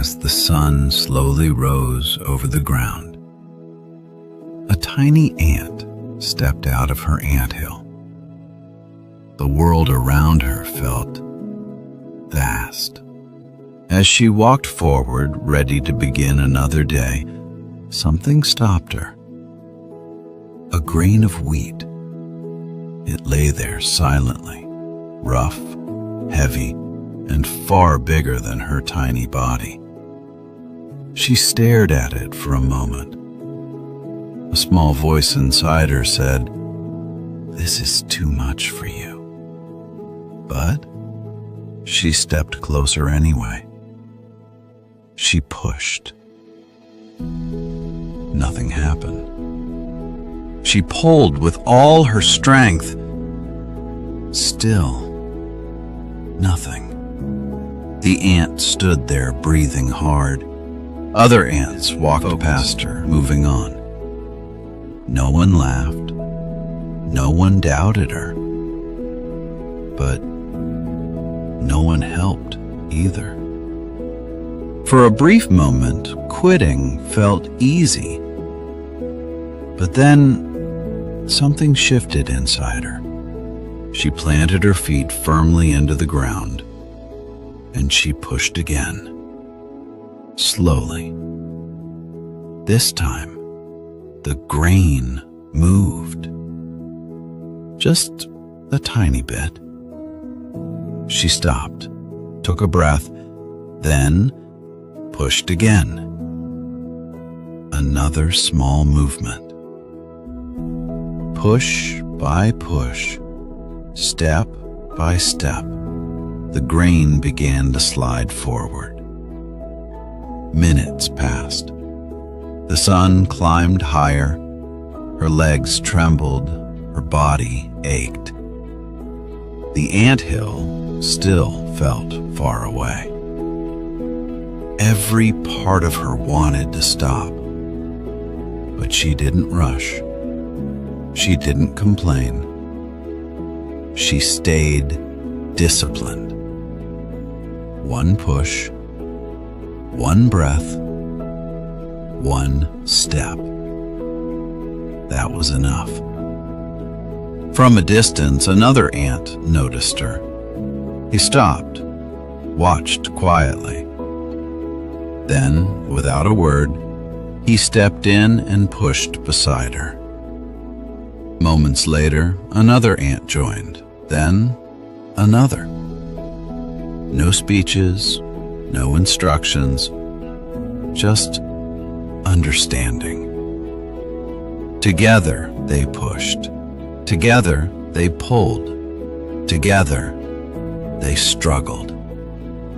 as the sun slowly rose over the ground, a tiny ant stepped out of her anthill. The world around her felt vast. As she walked forward, ready to begin another day, something stopped her. A grain of wheat. It lay there silently, rough, heavy, and far bigger than her tiny body. She stared at it for a moment. A small voice inside her said, "This is too much for you." But she stepped closer anyway. She pushed. Nothing happened. She pulled with all her strength. Still, nothing. The ant stood there, breathing hard. Other ants walked past her, moving on. No one laughed. No one doubted her. But no one helped either. For a brief moment, quitting felt easy. But then something shifted inside her. She planted her feet firmly into the ground, and she pushed again. Slowly. This time, the grain moved. Just a tiny bit. She stopped, took a breath, then pushed again. Another small movement. Push by push, step by step, the grain began to slide forward. Minutes passed. The sun climbed higher. Her legs trembled. Her body ached. The anthill still felt far away. Every part of her wanted to stop. But she didn't rush. She didn't complain. She stayed disciplined. One push, one breath, one step. That was enough. From a distance, another ant noticed her. He stopped, watched quietly. Then, without a word, he stepped in and pushed beside her. Moments later, another ant joined, then another. No speeches, no instructions, just understanding. Together they pushed. Together they pulled. Together they struggled.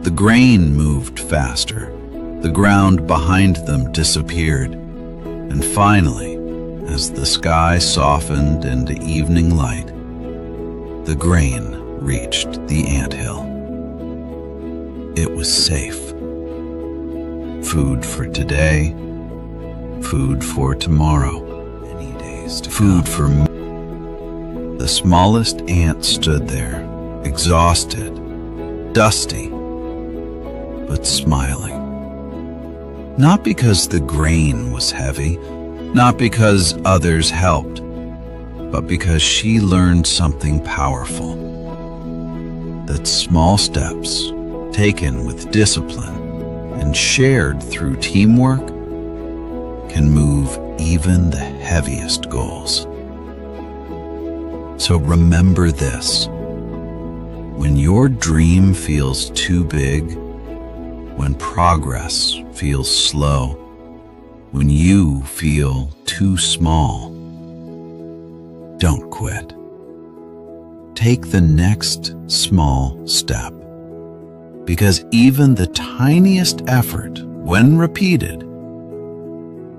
The grain moved faster. The ground behind them disappeared. And finally, as the sky softened into evening light, the grain reached the anthill. It was safe. Food for today, food for tomorrow, many days to food for me. The smallest ant stood there, exhausted, dusty, but smiling. Not because the grain was heavy, not because others helped, but because she learned something powerful. That small steps, taken with discipline and shared through teamwork, can move even the heaviest goals. So remember this: when your dream feels too big, when progress feels slow, when you feel too small, don't quit. Take the next small step, because even the tiniest effort, when repeated,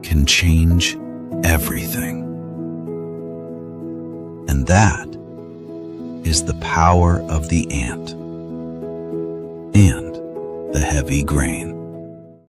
can change everything. And that is the power of the ant and the heavy grain.